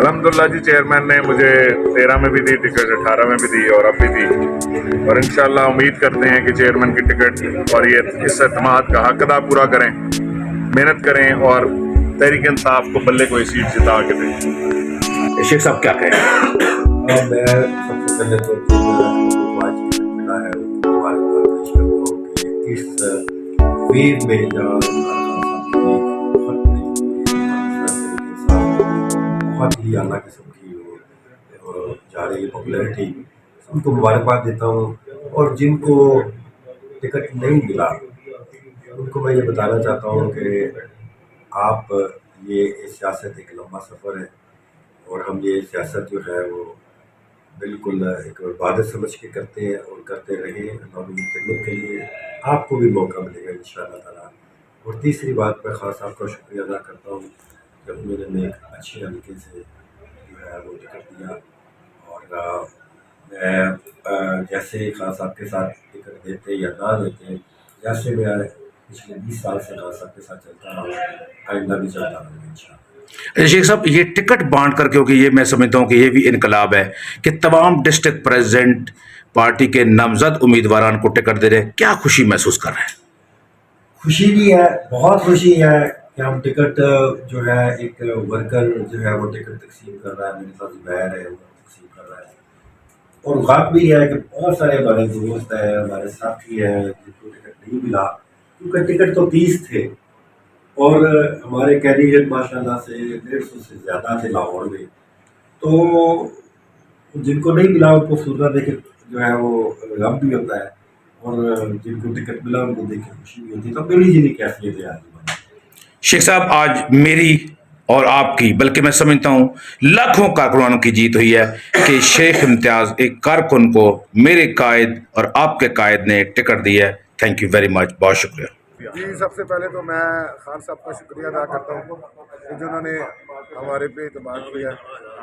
الحمدللہ جی، چیئرمین نے مجھے 13 میں بھی دی ٹکٹ، 18 میں بھی دی اور اب بھی دی، اور انشاءاللہ امید کرتے ہیں کہ چیئرمین کی ٹکٹ اور یہ اس اعتماد کا حق ادا پورا کریں، محنت کریں اور تحریک انصاف کو بلے کو یہ سیٹ جتا کے دیں۔ شیخ صاحب کیا کہیں؟ میں سب سے پہلے تو آج کی ملا ہے ان کو مبارکباد پیش کرتا ہوں کہ اس ویو میں جہاں بہت بہت ہی اعلیٰ قسم کی وہ جا رہی ہے پاپولیرٹی، ان کو مبارکباد دیتا ہوں، اور جن کو ٹکٹ نہیں ملا ان کو میں یہ بتانا چاہتا ہوں کہ آپ یہ سیاست ایک لمبا سفر ہے، اور ہم یہ سیاست جو ہے وہ بالکل ایک عبادت سمجھ کے کرتے ہیں اور کرتے رہیں عوامی خدمت کے لیے، آپ کو بھی موقع ملے گا انشاءاللہ تعالیٰ۔ اور تیسری بات میں خاص آپ کا شکریہ ادا کرتا ہوں کہ انہوں نے ایک اچھے طریقے سے جو ہے وہ ٹکٹ دیا، اور میں جیسے خاص صاحب کے ساتھ ٹکٹ دیتے یا نہ دیتے، جیسے میں پچھلے 20 سال سے خاص صاحب کے ساتھ چلتا رہا ہوں، آئندہ بھی چلتا رہوں گا انشاءاللہ۔ شیخ صاحب یہ ٹکٹ بانٹ کر، کیونکہ یہ میں سمجھتا ہوں کہ یہ بھی انقلاب ہے کہ تمام ڈسٹرکٹ پریزیڈنٹ پارٹی کے نامزد امیدواران کو ٹکٹ دے رہے ہیں، کیا خوشی محسوس کر رہے ہیں؟ خوشی بھی ہے، بہت خوشی ہے کہ ہم ٹکٹ جو ہے ایک ورکر جو ہے وہ ٹکٹ تقسیم کر رہا ہے، میرے ساتھ زبیر ہے وہ تقسیم کر رہا ہے، اور غم بھی ہے کہ بہت سارے ہمارے دوست ہیں، ہمارے ساتھی ہیں جن کو ٹکٹ نہیں ملا، کیونکہ ٹکٹ تو 30 تھے اور ہمارے کینڈیڈیٹ ماشاء اللہ سے 150 سے زیادہ تھے لاہور میں، تو جن کو نہیں ملا ان کو صورت دیکھ کے جو ہے وہ غم بھی ہوتا ہے، اور جن کو ٹکٹ ملا ان کو دیکھ کے خوشی بھی ہوتی ہے، تو میری جنہیں کیفیت ہے آج۔ شیخ صاحب آج میری اور آپ کی، بلکہ میں سمجھتا ہوں لاکھوں کارکنوں کی جیت ہوئی ہے کہ شیخ امتیاز ایک کارکن کو میرے قائد اور آپ کے قائد نے ٹکٹ دی ہے۔ تھینک یو ویری مچ، بہت شکریہ۔ جی، سب سے پہلے تو میں خان صاحب کا شکریہ ادا کرتا ہوں کہ جنہوں نے ہمارے پہ اعتماد کیا،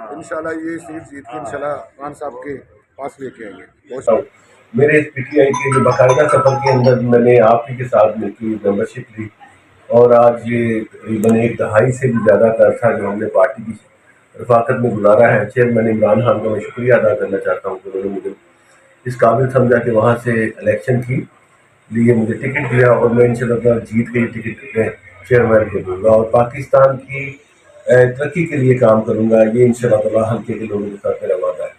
انشاءاللہ یہ سیٹ جیت کے انشاءاللہ خان صاحب کے پاس لے کے آئیں گے۔ میرے پی ٹی آئی کے جو باقاعدہ سفر کے اندر میں نے آپ ہی کے ساتھ مل کے ممبرشپ لی، اور آج یہ تقریباً 1 دہائی سے بھی زیادہ کا عرصہ جو ہم نے پارٹی کی رفاقت میں گزارا ہے، چیئرمین عمران خان کا میں شکریہ ادا کرنا چاہتا ہوں کہ انہوں نے مجھے اس قابل سمجھا کہ وہاں سے الیکشن کی لیے مجھے ٹکٹ دیا، اور میں انشاءاللہ جیت کے ٹکٹ میں چیئرمین کو دوں گا اور پاکستان کی ترقی کے لیے کام کروں گا، یہ انشاءاللہ تعالیٰ حلقے کے لوگوں کے ساتھ میرا وعدہ ہے۔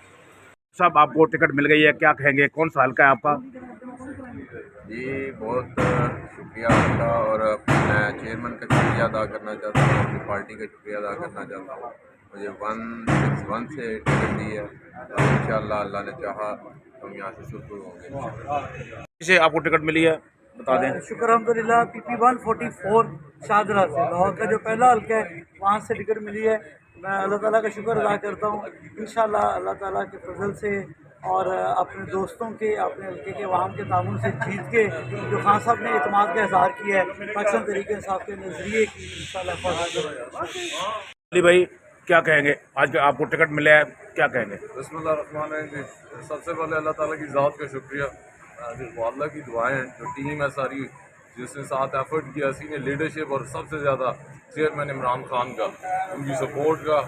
صاحب آپ کو ٹکٹ مل گئی ہے، کیا کہیں گے؟ کون سا حلقہ ہے آپ کا؟ جی بہت شکریہ آپ کا، اور میں چیئرمین کا شکریہ ادا کرنا چاہتا ہوں، اپنی پارٹی کا شکریہ ادا کرنا چاہتا ہوں، مجھے 161 سے ٹکٹ دی ہے، اور انشاءاللہ اللہ نے چاہا ہم یہاں سے شروع ہوں گے۔ جسے آپ کو ٹکٹ ملی ہے بتا دیں۔ شکر الحمدللہ، پی پی 144 شاہدرہ سے، لاہور کا جو پہلا حلقہ ہے وہاں سے ٹکٹ ملی ہے۔ میں اللہ تعالیٰ کا شکر ادا کرتا ہوں، انشاءاللہ اللہ تعالیٰ کے فضل سے اور اپنے دوستوں کے، اپنے حلقے کے عوام کے تعاون سے جیت کے جو خان صاحب نے اعتماد کا اظہار کیا ہے پاکستان تحریک انصاف کے نظریے کی، انشاءاللہ فضل۔ علی بھائی کیا کہیں گے؟ آج آپ کو ٹکٹ ملا ہے، کیا کہیں گے؟ بسم اللہ الرحمن الرحیم۔ سب سے پہلے اللہ تعالیٰ کی ذات کا شکریہ، اللہ کی دعائیں ہیں، جو ٹیم ہے ساری جس نے ساتھ ایفرٹ کیا، سینئر لیڈرشپ، اور سب سے زیادہ چیئرمین عمران خان کا، ان کی سپورٹ کا،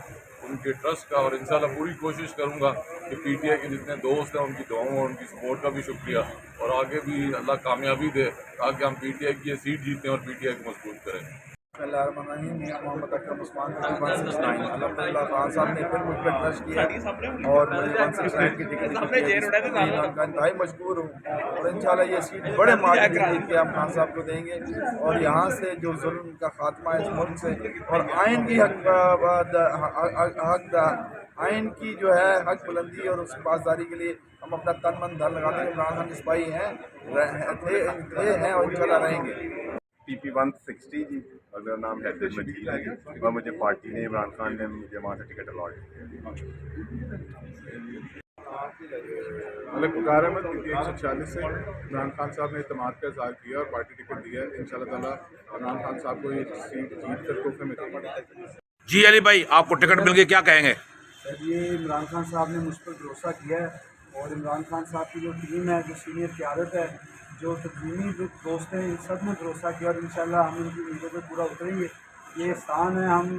ان کے ٹرسٹ کا، اور انشاءاللہ پوری کوشش کروں گا کہ پی ٹی آئی کے جتنے دوست ہیں ان کی دعاؤں اور ان کی سپورٹ کا بھی شکریہ، اور آگے بھی اللہ کامیابی دے تاکہ ہم پی ٹی آئی کی یہ سیٹ جیتیں اور پی ٹی آئی کو مضبوط کریں۔ بسم اللہ الرحمن الرحیم۔ میاں محمد اکرم عثمان 169۔ الحمدللہ خان صاحب نے پھر مجھ پہ ٹرسٹ کیا اور مجھے 169 کی ٹکٹ کا انتہائی مشکور ہوں، اور انشاءاللہ یہ سیٹ بڑے مارجن سے جیت کے ہم خان صاحب کو دیں گے، اور یہاں سے جو ظلم کا خاتمہ ہے اس ملک سے، اور آئین کی آئین کی جو ہے حق بلندی اور اس کی پاسداری کے لیے ہم اپنا تن من دھن لگاتے ہیں۔ عمران خان سپاہی ہیں اور انشاءاللہ رہیں گے۔ پی پی 160 جی، اور میرا نام حیدر مجید ہے، اور مجھے پارٹی نے، عمران خان نے مجھے وہاں سے ٹکٹ الاٹ کیا۔ ملک پکار احمد پی پی 146 سے، عمران خان صاحب نے اعتماد کا اظہار کیا اور پارٹی ٹکٹ دیا ہے، انشاءاللہ تعالیٰ عمران خان صاحب کو یہ سیٹ جیت کر تحفے میں دیں گے۔ جی علی بھائی آپ کو ٹکٹ مل گئی، کیا کہیں گے؟ سر یہ عمران خان صاحب نے مجھ پر بھروسہ کیا ہے، اور عمران خان صاحب کی جو ٹیم ہے، جو سینئر قیادت ہے، جو تقریبی جو دوست ہیں، ان سب نے بھروسہ کیا، اور انشاءاللہ ہم ان کی امیدوں پہ پورا اتریں گے۔ یہ احسان ہے، ہم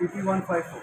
PP 154।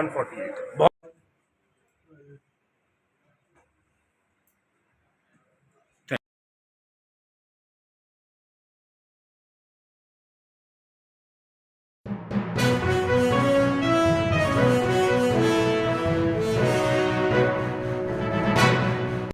148।